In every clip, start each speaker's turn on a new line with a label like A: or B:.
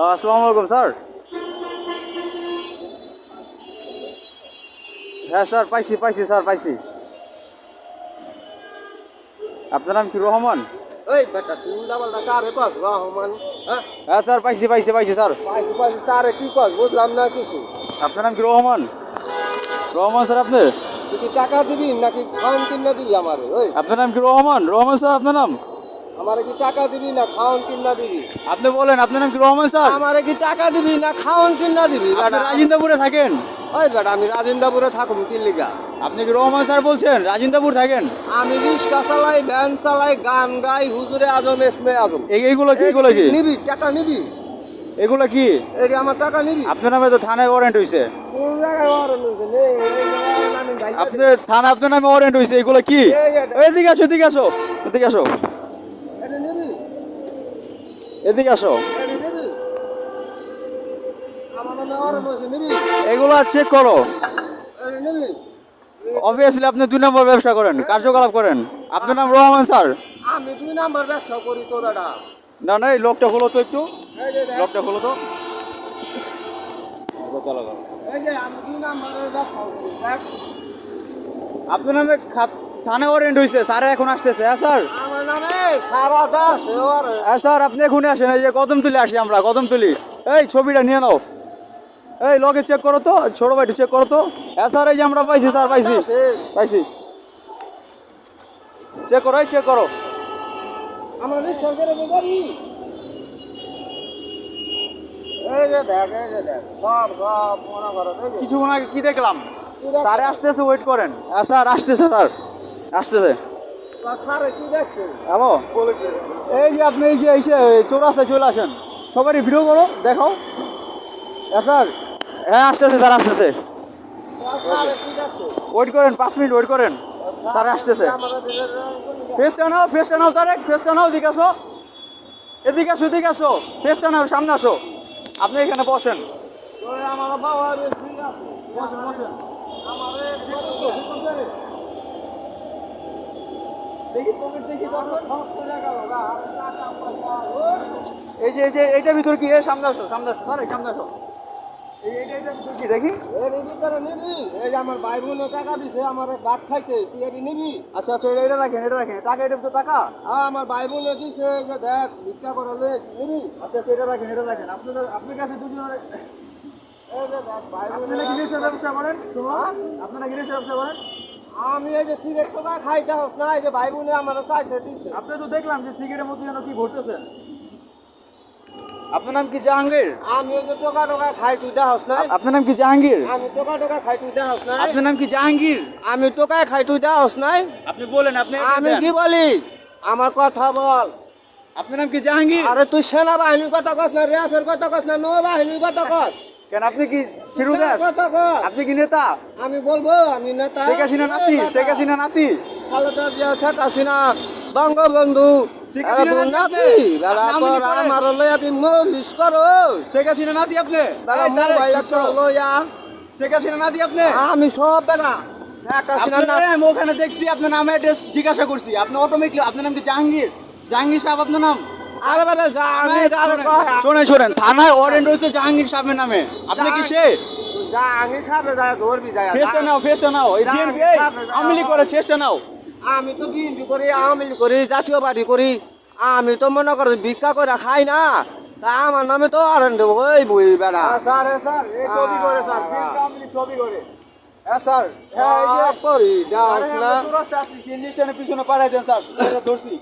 A: আসসালামু আলাইকুম স্যার। হ্যাঁ স্যার, পাইছি স্যার, পাইছি। আপনার নাম কি রহমান?
B: এই বেটা তুই উল্টাপাল্টা কারে কস রহমান? হ্যাঁ
A: হ্যাঁ স্যার, পাইছি স্যার।
B: পাইছি পাইছি কারে কি কস বুঝলাম না কিছু।
A: আপনার নাম কি রহমান? রহমান স্যার আপনি?
B: তুই কি টাকা দিবি নাকি খাওন কিনা দিবি আমারে? ওই
A: আপনার নাম কি রহমান? রহমান স্যার আপনার নাম?
B: আমারে কি টাকা দিবি না খাওন কিনা দিবি?
A: আপনি বলেন, আপনার নাম কি রহমান স্যার?
B: আমারে কি টাকা দিবি না খাওন কিনা দিবি?
A: আপনি
B: বেটা
A: রাজিন্দাপুরে থাকেন?
B: ওই বেটা আমি রাজেন্দ্রপুরে থাকুম কি লিগা?
A: আপনি কি রহমান স্যার বলছেন? রাজিন্দাপুর থাকেন?
B: আমি রিক্সা চালাই, ভ্যান চালাই, গান গাই, হুজুরে আজম এসমে আজম।
A: এইগুলো কি? এগুলো কি?
B: নিবি টাকা নিবি?
A: এগুলো কি?
B: এই আমার টাকা নিবি?
A: আপনার নামে তো থানায় ওয়ারেন্ট হইছে।
B: কোন জায়গায় ওয়ারেন্ট হইছে? নে, এই জায়গায় নামে যাইতে দে।
A: আপনার নামে ওয়ারেন্ট হইছে। এগুলো কি? এদিকে আসো, এদিকে আসো, এদিকে আসো,
B: এটা নিবি?
A: এদিকে আসো।
B: এটা নিবি? আমার নামে ওয়ারেন্ট হইছে, নিবি?
A: এগুলো চেক করো।
B: এটা নিবি?
A: অবভিয়াসলি আপনি 2 নম্বর ব্যবসা করেন, কার্যকলাপ করেন। আপনার নাম রহমান স্যার?
B: আমি 2 নাম্বার ব্যবসা করি তো বেটা।
A: না না, এই লোকটা খোলো তো একটু,
B: এই যে দেখ,
A: লোকটা খোলো তো।
B: এই যে আমি 2 নাম্বারের ব্যবসা করি দেখ।
A: আপনার নামে থানা ওয়ারেন্ট হয়েছে, স্যার এখন আসতেছে। হ্যাঁ স্যার,
B: আমার নামে সারাটা সেওয়ার।
A: হ্যাঁ স্যার, আপনি এখনই আসেন। এই যে কদমতলি আসি আমরা, কদমতলি। এই ছবিটা নিয়ে নাও। এই লগে চেক করো তো, ছোট ভাইটা চেক করো তো। হ্যাঁ স্যার, এই যে আমরা পাইছি স্যার, পাইছি। চেক করো, এই চেক করো।
B: আমার সরকারের বাড়ি। এই যে দেখ, এই যে দেখ, সব সব মনে করো এই যে
A: কিছুক্ষণ আগে কি দেখলাম?
B: কি দেখছো?
A: স্যার আসতেছে, ওয়েট করেন। হ্যাঁ স্যার, আসতেছে স্যার, আসতেছে।
B: স্যারে কি দেখছে?
A: হ্যালো, এই যে আপনি এই যে চৌরাস্তায় চলে আসেন, সবারই ভিডিও করো, দেখো। হ্যাঁ স্যার, হ্যাঁ আসতেছে স্যার, আসতেছে।
B: স্যারে কি দেখছে?
A: ওয়েট করেন, 5 মিনিট ওয়েট করেন, স্যার আসতেছে। ফেসটা নাও, ফেসটা নাও, তারেক ফেসটা নাও, এদিকে আসো, এদিকে আসো, এদিকে আসো, ফেসটা নাও, সামনে আসো। আপনি এখানে বসেন।
B: ওই আমার বাবা ঠিক আছে।
A: বসেন, বসেন।
B: আমারে
A: দেখি পকেট, দেখি পকেট।
B: সব করে গেল গা, আমি টাকা পয়সা
A: এই যে এইটার ভিতর কি? সামনে আসো, সামনে আসো, তারেক সামনে আসো। এইটার ভিতর কি দেখি?
B: এর ভিতরে নিবি? এই যে আমার ভাই বোনে টাকা দিছে আমার ভাত খাইতে, তুই এটি নিবি?
A: আচ্ছা আচ্ছা, এটা রাখেন, এটা রাখেন। টাকা, এটা তো টাকা।
B: আমার ভাই বোনে দিছে, এই যে দেখ ভিক্ষা করে বেশ নিবি?
A: আচ্ছা আচ্ছা, এটা রাখেন, এটা রাখেন। আপনার কাছে দুজনের।
B: এই যে দেখ ভাই
A: আপনি
B: বোনে
A: নাকি নেশার ব্যবসা করেন? আপনার নাকি নেশার ব্যবসা করেন?
B: আমি এই যে সিগারেট টোকা খাইতে হোস না, এই যে ভাই বোনে আমার চাইছে দিছে।
A: আপনি তো দেখলাম যে সিগারেটের মধ্যে যেন কি ঘটতেছেন। আপনার নাম কি জাহাঙ্গীর?
B: আমি এই যে টোকা টোকা খাই তুই দেখাস না?
A: আপনার নাম কি জাহাঙ্গীর?
B: আমি টোকা টোকা খাই তুই দেখাস না?
A: আপনার নাম কি জাহাঙ্গীর?
B: আমি টোকায় খাই তুই দেখাস নাই?
A: আপনি বলেন, আপনি
B: আমি কি বলি? আমার কথা বল।
A: আপনার নাম কি জাহাঙ্গীর?
B: আরে তুই সেনাবাহিনীর কথা কস না, র্যাফের কথা কস না, নৌবাহিনীর কথা কস?
A: কেন আপনি কি শিরুদাস?
B: কথা কস?
A: আপনি কি নেতা?
B: আমি বলবো আমি নেতা।
A: শেখ হাসিনা নাতি, শেখ হাসিনা নাতি।
B: খালেদা জিয়া, শেখ হাসিনা, বঙ্গবন্ধু।
A: শেখ
B: আরে
A: হাসিনা
B: বোন
A: নাতি?
B: নাতি, বেড়া
A: আপনি
B: পর
A: আমলি করেন?
B: আমার লইয়া কি মলিশ করো?
A: শেখ হাসিনা নাতি আপনি?
B: বেড়া
A: এই তারেক,
B: মোবাইল
A: চুপ
B: তো
A: করো।
B: লইয়া
A: শেখ হাসিনা নাতি আপনি?
B: আমি সব বেড়া শেখ হাসিনা না।
A: আপনার আমি ওখানে দেখছি, আপনার নামে অ্যাড্রেস জিজ্ঞাসা করছি, আপনি অটোমেটিকলি আপনার নাম কি জাহাঙ্গীর? জাহাঙ্গীর সাহেব আপনার নাম?
B: আরে বেড়া যা আমি আরে কয়
A: শোনেন শোনেন, থানায় ওয়ারেন্ট রয়েছে জাহাঙ্গীর সাহেবের নামে। আপনি কি সে?
B: যা আমি সামনে যায় ধরবি যায়।
A: ফেসটা নাও, ফেসটা নাও। এই বিএনপি আওয়ামী লীগ করে, ফেসটা নাও।
B: আমি তো বিএনপি করি, আওয়ামী লীগ করি, জাতীয় পার্টি করি। আমি তো মনে করি ভিক্ষা করে খাই না, তা আমার নামে তো আর দেবো ওই বই বেড়া।
A: স্যার, স্যার এই ছবি করে স্যার, বিএনপি আওয়ামী লীগ ছবি করে। হ্যাঁ স্যার, হ্যাঁ এই যে
B: করি যাও না।
A: চৌরাস্তা আসছি, সিএনজি স্ট্যান্ডের পিছনে পাঠাই দেন স্যার, এটা ধরছি।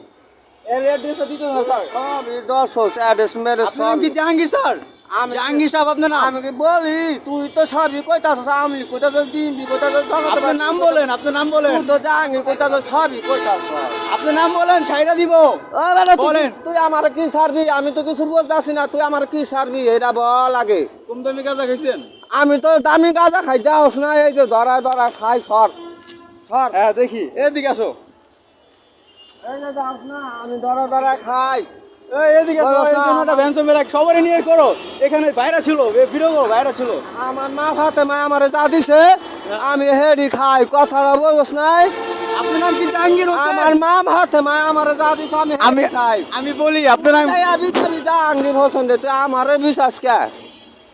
A: এর অ্যাড্রেসটা দিতে না স্যার।
B: সবই 10 অ্যাড্রেস মেরে
A: আপনার নাম কি
B: সব।
A: জাহাঙ্গীর স্যার?
B: আমি
A: জাহাঙ্গীর সাহেব আপনার নাম?
B: আমি কি বলি তুই তো সবই কইতাছস, আওয়ামী লীগ কইতাছস, বিএনপি কইতাছস,
A: আপনার নাম বলেন, আপনার নাম বলেন।
B: তুই তো জাহাঙ্গীর কইতাছস, সবই কইতাছস।
A: আপনার নাম বলেন, ছাইড়া দিব।
B: ও বেটা
A: বলেন।
B: তুই আমার কি সারবি? আমি তো কিছু বুঝতাছি না, তুই আমার কি সারবি এটা বল আগে।
A: কম দামি গাঁজা খাইছেন?
B: আমি তো দামি গাঁজা খাইতে হোস না, এই যে ধরা ধরা খাই সর সর।
A: হ্যাঁ দেখি, এদিকে আসো।
B: এই যে যাস না, আমি ধরা ধরা খাই।
A: এই এদিকে আসো,
B: বলো
A: এই
B: স্যার,
A: জন্য একটা ভ্যানসম ব্যাগ সবারই নিয়ে করো। এখানে বাইরে ছিল, ভিডিও করো, বাইরে ছিল।
B: আমার মা ফাতে মা আমারে যা দিছে আমি হেডি খাই, কথাটা বলছ নাই?
A: আপনার নাম কি জাহাঙ্গীর হোসেন?
B: আমার মা ভাতে মা আমার যা দিস আমি
A: আমি
B: খাই
A: আমি বলি আপনার নাম,
B: আমি জাহাঙ্গীর হোসেন রে তুই আমারে বিশ্বাস কে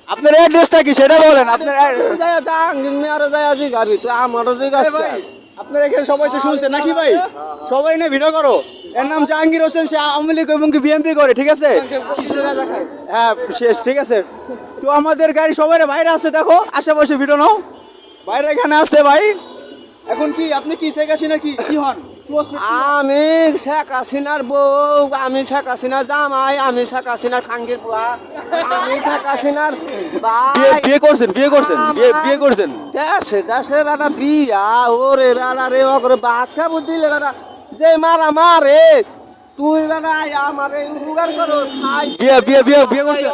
A: আপনার অ্যাড্রেসটা কি সেটা বলেন। আপনার
B: তুই যাই জাহাঙ্গীর মেয়ারে যাই জিগাবি তুই আমারও জিজ্ঞাস
A: এ ভাই, আপনার এখানে সবাই তো শুনছে নাকি ভাই? সবাই না ভিডিও করো। এর নাম জাহাঙ্গীর হোসেন, সে আওয়ামী লীগ এবং কি বিএনপি করে, ঠিক আছে? হ্যাঁ শেষ, ঠিক আছে। তো আমাদের গাড়ি সবাই বাইরে আছে, দেখো আশেপাশে ভিডিও নাও, বাইরে এখানে আছে ভাই। এখন কি আপনি কি শেখ হাসিনার কি কি হন?
B: আমি শেখ হাসিনার বউ, আমি শেখ হাসিনার জামাই, আমি শেখ হাসিনার খাঙ্গির পোলা, আমি শেখ হাসিনার ভাই।
A: বিয়ে করছেন, বিয়ে করছেন, বিয়ে করছেন?
B: দেশে দেশে বেটা বিয়া ওরে বেড়া রে ওরে বাচ্চা বুদ্ধি লে বেটা যে মারা মারে তুই বেটা আমারে উপকার করো খাই
A: বিয়ে বিয়ে বিয়ে বিয়ে করছেন?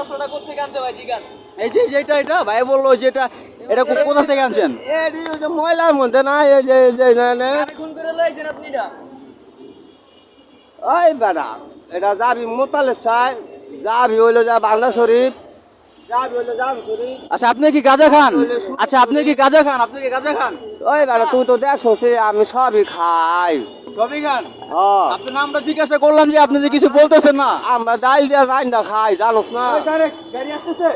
A: এই যে যেটা এটা ভাই বললো যেটা, এটা কোথা থেকে আনছেন?
B: এডি ওই যে ময়লার মধ্যে না এই যে যে না না ওই বেটা এটা যাবি মোতালে চাই, যাবি হইলো যা বাংলা শরীফ, যাবি হইলো যাবি শরীফ।
A: আচ্ছা আপনি কি গাঁজা খান? আচ্ছা আপনি কি গাঁজা খান? আপনি কি গাঁজা খান?
B: ওই বেটা তুই তো দেখছো সে আমি সবই খাই।
A: সবই খান?
B: হ্যাঁ
A: আপনার নামটা জিজ্ঞাসা করলাম যে আপনি যে কিছু বলতেছেন না।
B: আমরা ডাল দিয়ে রান্না খাই জানোস না।
A: গাড়ি আসতেছে,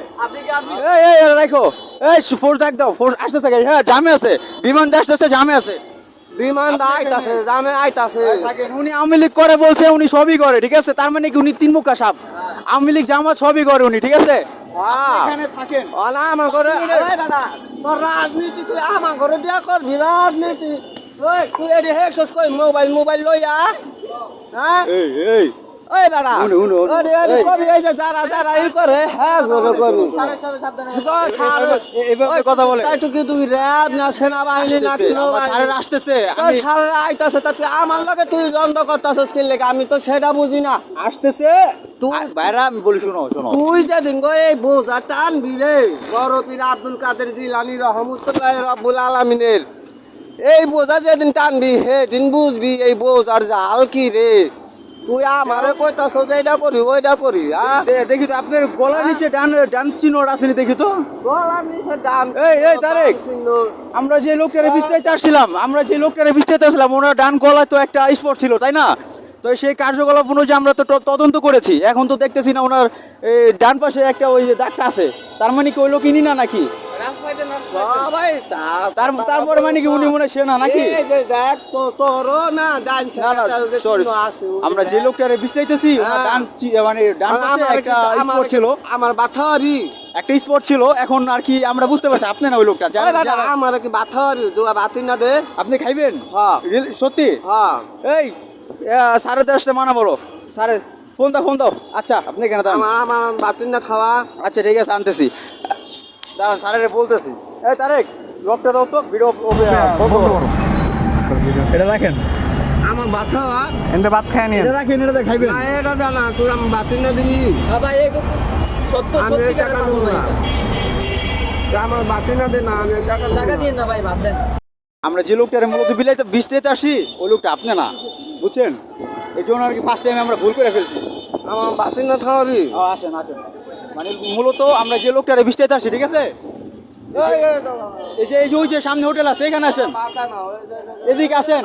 A: এই এই এই রাখো, এই ফোর্স ডাক দাও, ফোর্স আসতেছে গাড়ি, হ্যাঁ জামে আছে, বিমান আসতেছে, জামে আছে।
B: বিমান আইতাছে জামে আইতাছে।
A: থাকেন, উনি আওয়ামী লীগ করে বলছে, উনি সবই করে, ঠিক আছে? তার মানে কি উনি তিন মুখা সাপ, আওয়ামী লীগ জামাত সবই করে উনি, ঠিক আছে?
B: হ্যাঁ
A: এখানে থাকেন।
B: ওলা আমার ঘরে ওই বেটা তোর রাজনীতি তুই আমার ঘরে দিয়া করবি রাজনীতি। ওই তুই এডি হেক্সস কই মোবাইল মোবাইল লইয়া হ্যাঁ
A: এই এই
B: ওই বেটা
A: শুনো, শুনো, শুনো।
B: ওরে ওরে
A: এই।
B: কবি এই যে যারা যারা ই করে হ্যাঁ ঘরে করবি
A: এভাবে কথা বলে।
B: তাই তো কি তুই র্যাব না সেনাবাহিনী না কি
A: স্যারের আসতেছে,
B: তোর সারা আইতাছে তা তুই আমার লগে তুই দ্বন্দ্ব করতাছিস কি লেগে আমি তো সেটা বুঝি না।
A: আসতেছে ভাইরা, আমি বলি শোনো শোনো,
B: তুই যেদিন গো এই বোঝা টানবি রে বড় পীর আব্দুল কাদের জিলানী রহমতুল্লাহ রব্বুল আলামিনের এই বোঝা যেদিন টানবি সেদিন বুঝবি এই বোঝার জাল কি রে। তুই আমারে কইতাছ যে এটা করি ওইটা করি হ্যাঁ
A: দেখি তো আপনার গলার নিচে ডান ডান চিহ্ন আসেনি, দেখি তো।
B: গলার নিচে ডান
A: এই এই তারেক, আমরা যে লোকটারে বিস্তারিত আসছিলাম, আমরা যে লোকটারে বিস্তারিত আসলাম, ওনার ডান গলায় তো একটা স্পট ছিল, তাই না? তো সেই কার্যকলাপ অনুযায়ী আমরা তো তদন্ত করেছি, এখন তো দেখতেছি না ওনার ডান পাশে একটা ওই যে দাগটা আছে, তার মানে কি ওই লোক ইনি না নাকি?
B: সবাই
A: তারপরে মানে কি উনি মনে হয় সে না নাকি?
B: এই যে দেখ তো তোরও না ডান
A: না না সরি, আমরা যে লোকটারে বিস্তারিতেছি ওনার ডান মানে ডান পাশে একটা স্পট ছিল,
B: আমার বাথারি
A: একটা স্পট ছিল, এখন আর কি আমরা বুঝতে পারছি আপনি না ওই লোকটা।
B: আমার কি বাথারি দুয়া বাতি না দে
A: আপনি খাইবেন?
B: হ্যাঁ
A: সত্যি?
B: হ্যাঁ
A: এই সাড়ে 10টা মানা বলো, সাড়ে ফোন দাও। আচ্ছা আপনি কেন দাঁড়ান?
B: আমার বাতি না খাওয়া।
A: আচ্ছা ঠিক আছে আনতেছি, দাঁড়ান স্যারের বলতেছি। এই তারেক লকটা দাও তো, ভিডিও বন্ধ করো। এটা রাখেন,
B: আমার বাথা
C: এনতে ভাত খায় নিয়ে
A: এটা রাখেন, এটা খাইবেন।
B: না এটা জানা তুই আমার বাতি না দিবি আমি টাকা দেবো না। আমার বাতি না দে না আমি টাকা দিয়ে না ভাই ভাত দেন।
A: আমরা যে লোকটার মূলত বিস্তারিত আসি ওই লোকটা আপনি না, বুঝছেন? এই জন্য আর কি ফার্স্ট টাইম আমরা ভুল করে ফেলছি।
B: আমার বাতি না খাওয়াবি
A: আসেন আসেন, মানে মূলত আমরা যে লোকটারে বিস্তারিত আসি, ঠিক আছে? এই যে ওই যে সামনে হোটেল আছে, এখানে আসেন, এদিকে আসেন,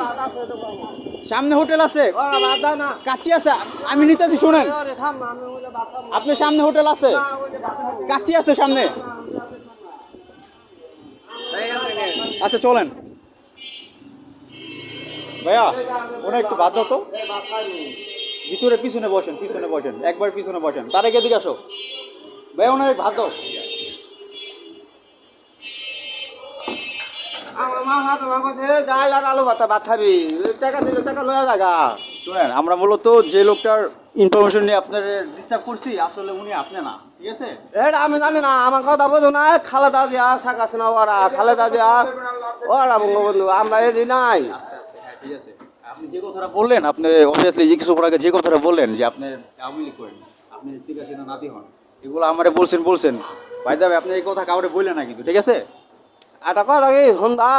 A: সামনে হোটেল আছে, কাচ্চি আছে, আমি নিতেছি শোনেন, আপনি সামনে হোটেল আছে, কাচ্চি আছে সামনে। আচ্ছা চলেন ভাইয়া, ওনা একটু বাদ দাও তো, ভিতরে পিছনে বসেন, একবার পিছনে বসেন, তার আগে এদিকে আসো ভাইয়া, ওনার ভাত দাও।
B: আমার মা হাত মাগছে ডাল আর আলু ভাতা ভাত খাবি টাকা দিলে টাকা লয়া জায়গা।
A: শোনেন, আমরা মূলত যে লোকটার ইনফরমেশন নিয়ে আপনার ডিস্টার্ব করছি, আসলে উনি আপনি না, ঠিক আছে?
B: এটা আমি জানি না, আমার কথা বোঝো না। খালেদা জিয়া শেখ হাসিনা ওরা খালেদা জিয়া ওরা বঙ্গবন্ধু আমরা এদি নাই।
A: ঠিক আছে, আপনি যে কথাটা বললেন, আপনি অবভিয়াসলি যে কিছু আগে যে কথাটা বললেন যে আপনি আওয়ামী লীগ করেন, আপনি শেখ হাসিনা নাতি হন, এগুলো আমারে বলছেন ভাই দাবে, আপনি এই কথা কাউরে বললেন না কিন্তু, ঠিক আছে?
B: এটা কথা কি শুনবা,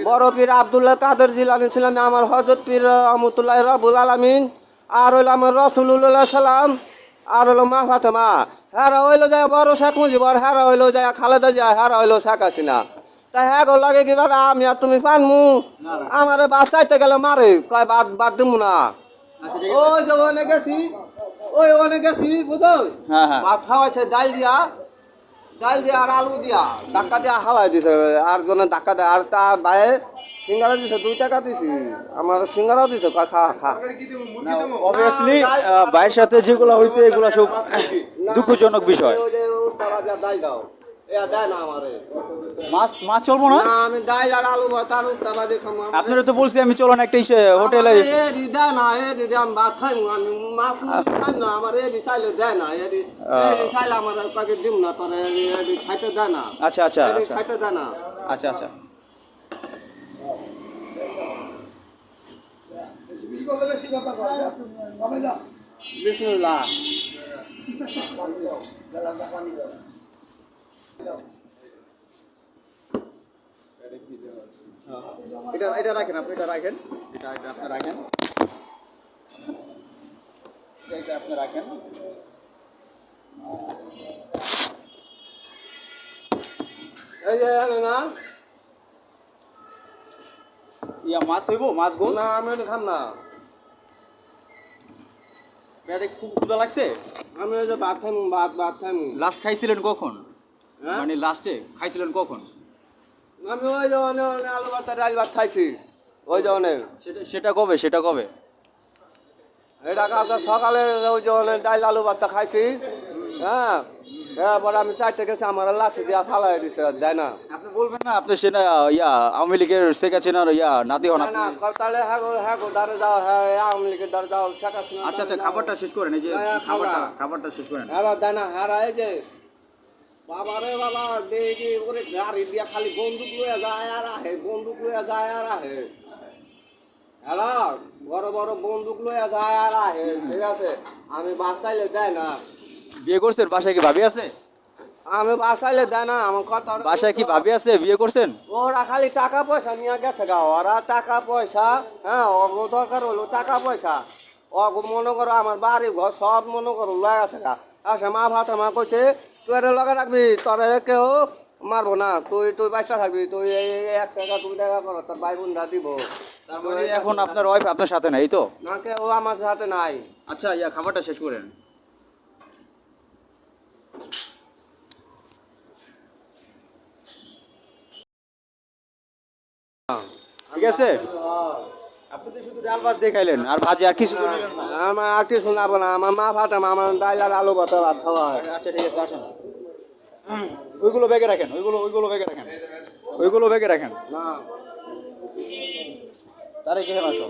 B: বড় পীর আব্দুল্লাহ কাদের জিলানী ছিলেন আমার হযরত পীর রহমতুল্লাহ রব্বুল আলামিন, আর হইলো আমার রাসূলুল্লাহ সাল্লাম, আর হইলো মা ফাতেমা, হেরা হইলো যায় বড় শেখ মুজিবর, হেরা হইলো যায় খালেদা জিয়া, হেরা হইলো শেখ হাসিনা। তা হ্যাঁ গো লাগে কি বেটা আমি আর তুমি পানমু আমার বাদ চাইতে গেলে মারে কয় বাদ বাদ দিমু না ওই যে ওখানে গেছি ওই ওখানে গেছি বুঝো
A: হ্যাঁ হ্যাঁ
B: ভাত খাওয়াইছে ডাল দিয়া আর আলু দিয়া ধাক্কা দিয়া হাওয়াই দিছে আর জনে ধাক্কা দেয় আর তা ভাই সিঙ্গারা দিছে 2 টাকা দিছি আমার সিঙ্গারাও দিছে কয় খা খা
A: অবভিয়াসলি ভাইয়ের সাথে যেগুলো হয়েছে এগুলো সব দুঃখজনক বিষয়।
B: ওই যে উস্তারা দিয়া ডাল দাও এয়া দেয় না আমারে
A: মাছ মাছ চলবো না?
B: না আমি ডাল আর আলু ভাত আর উস্তারা দিয়ে খাবো
A: আপনারা তো বলছি আমি চলো না একটা হোটেলে।
B: এডি দেয় না এডি দিয়ে আমি ভাত খাইমু আমি মাছ খাই না আমার এডি চাইলে দেয় না এডি চাইলে আমার প্যাকেট দিম না তোর এডি খাইতে দেয় না
A: আচ্ছা আচ্ছা
B: এডি
A: আচ্ছা
B: খাইতে দেয় না
A: আচ্ছা আচ্ছা
B: বিসমিল্লাহ
A: এটা রাখেন আপনি, এটা রাখেন, এটা আপনি রাখেন, এটা আপনি রাখেন।
B: এই যে না
A: ইয়া মাছ হইব, মাছ গোল
B: না আমি এটা খাম না
A: পেটে খুব ক্ষুধা লাগছে।
B: আমি ওই যে ভাত খাইমু ভাত খাইমু
A: লাস্ট খাইছিলেন কখন?
B: হ্যাঁ?
A: মানে লাস্টে খাইছিলেন কখন?
B: আমি ওই যে অনেক আলু ভাত ডাল ভাত খাইছি ওই যে অনেক
A: সেটা কবে, সেটা কবে?
B: এটা কালকে সকালে ওই যে অনেক ডাল আলু ভাতটা খাইছি হ্যাঁ এরপর আমি চারটে গেছি আমার লাঠি দিয়া ফালাই দিছে দেয় না
A: আপনি বলবেন না আপনি সেটা ইয়া আওয়ামী লীগের শেখ হাসিনার ইয়া নাতি হন আপনি?
B: না তাহলে হ্যাঁ গো দাঁড়ে যাও হ্যাঁ আওয়ামী লীগের দাঁড়ে যাও শেখ হাসিনা
A: আচ্ছা আচ্ছা খাবারটা শেষ করেন, এই যে
B: হ্যাঁ,
A: খাবারটা শেষ করেন।
B: হ্যাঁ দেয় না হ্যাঁ এই যে বাবা রে বাবা দেখি ওরে গাড়ি দিয়া খালি বন্দুক লইয়া যায় আর আহে বন্দুক লইয়া যায় আর আহে হ্যাঁ বড় বড় বন্দুক লইয়া যায় আর আহে ঠিক আছে আমি বাসাইলে দেয় না
A: বিয়ে করছেন? বাসায় কি ভাবি আছে?
B: আমি বাসাইলে দেয় না আমার কথা
A: বাসায় কি ভাবি আছে? বিয়ে করছেন?
B: ওরা খালি টাকা পয়সা নিয়ে গেছে গা ওরা টাকা পয়সা হ্যাঁ অগ দরকার হলো টাকা পয়সা অগ মনে করো আমার বাড়ি ঘর সব মনে করো লয়ে গেছে গা আসে মা ভাতা মা কইছে তুই এটা লগে রাখবি তোরে কেউ মারবো না তুই পয়সা থাকবি তুই এই 1 টাকা 2 টাকা করো তোর ভাই বোনরা দিব
A: তার মানে এখন আপনার ওয়াইফ আপনার সাথে নাই তো?
B: না কেউ আমার সাথে নাই
A: আচ্ছা ইয়া খাবারটা শেষ করেন। ঠিক আছে, আপনি তো শুধু ডাল ভাত দিয়ে খাইলেন আর ভাজি আর কিছু তো নিলেন না।
B: আমার আর কিছু শোনাবো না আমার মা ভাতা আমার ডাইল আর আলু ভাতা ভাত খাওয়া
A: আচ্ছা ঠিক আছে আসেন, ওইগুলো ব্যাগে রাখেন, ওইগুলো ব্যাগে রাখেন, ওইগুলো ব্যাগে রাখেন।
B: না
A: তারে কে আসো,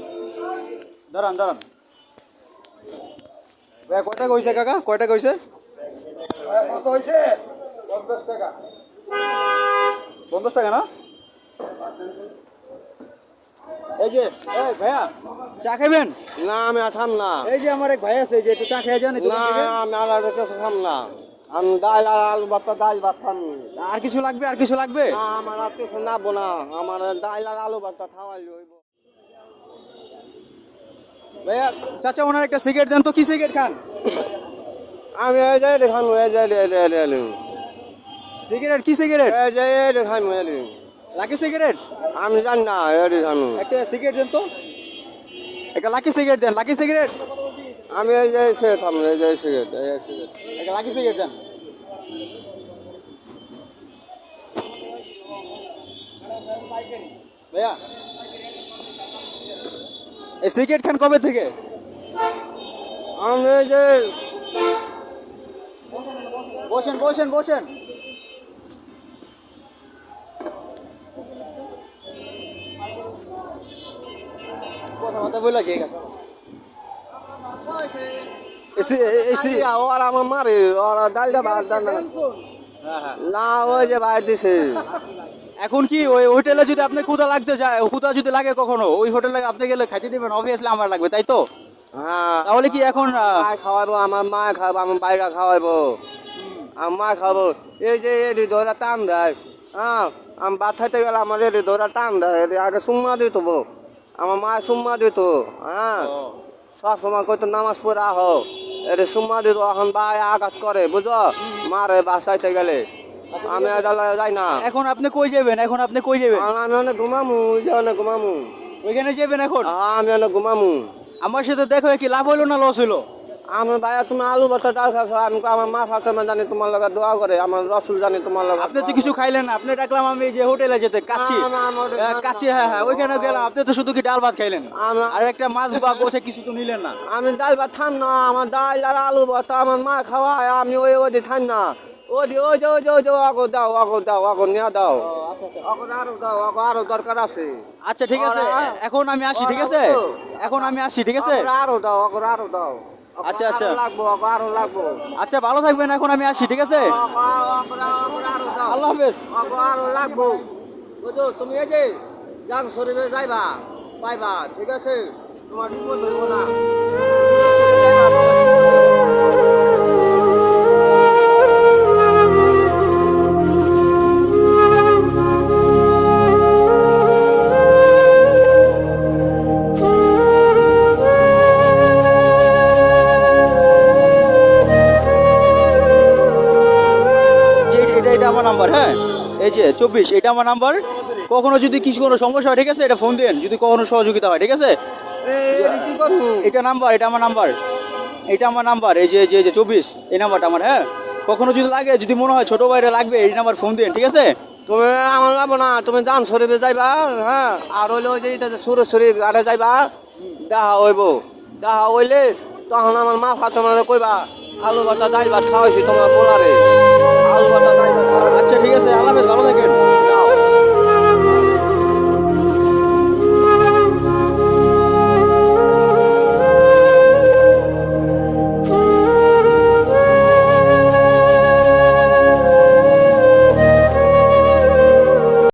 A: দাঁড়ান দাঁড়ান ভাই, কয় টাকা হয়েছে কাকা, কয় টাকা হয়েছে?
B: কত হয়েছে 50 টাকা
A: 50 টাকা না? এই যে এই ভাইয়া চা খাবেন?
B: না আমি আসাম না
A: এই যে আমার এক ভাই আছে, এই যে একটু চা খেয়ে যান।
B: না আমি আর খাম না আমি ডাল আর আলু ভাত ডাল ভাত খাম
A: আর কিছু লাগবে, আর কিছু লাগবে?
B: না আমার আর কিছু নাবো না আমার ডাল আর আলু ভাত খাওয়াই হইব
A: ভাইয়া চাচা ওনার একটা সিগারেট দেন তো। কি সিগারেট খান?
B: আমি এই যে খান এই যে
A: সিগারেট কি সিগারেট?
B: এই যে খান
A: লাকি সিগারেট?
B: আমি জানি না এই খানু
A: একটা সিগারেট দেন তো, একটা লাকি সিগারেট দেন, লাকি সিগারেট।
B: আমি এই যে সে থাম এই যে সিগারেট
A: একটা লাকি সিগারেট দেন। ভাইয়া এই সিগারেট খান কবে থেকে?
B: আমি এই যে
A: বসেন বসেন বসেন। কথা বলে কি
B: ওরা আমার মারে ওরা ডালটা ভাত দেন না ওই যে ভাই দিছে
A: এখন কি ওই হোটেলে যদি আপনি ক্ষুধা লাগতে যায়, ক্ষুধা যদি লাগে কখনো ওই হোটেলে আপনি গেলে খাইতে দিবেন? অবভিয়াসলি আমার লাগবে, তাই তো?
B: হ্যাঁ
A: তাহলে কি এখন
B: মায় খাওয়াবো আমার মা খাওয়াবো আমার বাইরা খাওয়াবো আমার মা খাবো এই যে এদি ধরে টান দেয় হ্যাঁ আমি ভাত খাইতে গেলে আমার এদি ধরে টান দেয় এদি আগে সুম্মা দিত আমার মা সুম্মা দিত হ্যাঁ সব সময় কত নামাজ পড়ে আহো এদি সুম্মা দিত এখন ভাই আঘাত করে বুঝো মারে বাসাইতে গেলে আমি যাই না।
A: এখন আপনি কই যাবেন? এখন আপনি কই যাবেন?
B: আমি অনেক ঘুমামু, ওই যে অনেক ঘুমামু।
A: ওইখানে যাবেন এখন?
B: আমি অনেক ঘুমামু।
A: আমার সাথে দেখো কি লাভ হইলো না লস হইলো?
B: আমি ভাইয়া তুমি আলু ভর্তা ডাল খাচ্ছ, আমি আমার মা ফাতেমা জানি তোমার লগে দোয়া করে, আমার রসুল জানি তোমার লগে।
A: আপনি তো কিছু খাইলেন না, আপনি ডাকলাম আমি এই যে হোটেলে যেতে কাচ্চি। কাচ্চি, হ্যাঁ হ্যাঁ, ওইখানে গেলাম, আপনি তো শুধু কি ডাল ভাত খাইলেন আর একটা মাছ বা গোছে কিছু তো নিলেন না।
B: আমি ডাল ভাত খাম না, আমার ডাল আর আলু ভর্তা আমার মা খাওয়ায়, আমি ওই খাম না। ওই যে আগো দাও, আগো নিয়ে দাও। আগো আরো দাও, আগো আরো দরকার আছে।
A: আচ্ছা ঠিক আছে, এখন আমি আসি, ঠিক আছে? এখন আমি আসি, ঠিক আছে?
B: আরো দাও, আগো আরো দাও।
A: আচ্ছা আচ্ছা
B: লাগবো, আগো আরো লাগবো।
A: আচ্ছা, ভালো থাকবেন, এখন আমি আসি, ঠিক আছে? আল্লাহ হাফেজ।
B: আরো লাগবো। বুঝো তুমি এই যে জাং শরীফে যাইবা পাইবা, ঠিক আছে? তোমার বিপদ হইব না।
A: এটা আমার নাম্বার, হ্যাঁ, এই যে 24, এটা আমার নাম্বার। কখনো যদি কিছু কোনো সমস্যা হয়, ঠিক আছে, এটা ফোন দেন, যদি কখনো সহযোগিতা হয়, ঠিক আছে?
B: কি করবো?
A: এটা নাম্বার, এটা আমার নাম্বার, এটা আমার নাম্বার, এই যে 24, এই নাম্বারটা আমার, হ্যাঁ। কখনো যদি লাগে, যদি মনে হয় ছোট ভাইরা লাগবে, এই নাম্বার ফোন দেন, ঠিক আছে?
B: তুমি আমার লাগবো না, তুমি জান শরীফে যাইবা, হ্যাঁ। আর হইলে ওই যে সুরেশ্বরী ঘাটে যাইবা, দেখা হইলে তখন আমার মা ফাতেমারে কইবা আলু ভাতা ডাল ভাত খাওয়াইছি তোমার পোলারে। আলু ভাতা ডাল ভাত।
A: আচ্ছা ঠিক আছে, আল্লাহ হাফেজ, ভালো থাকেন।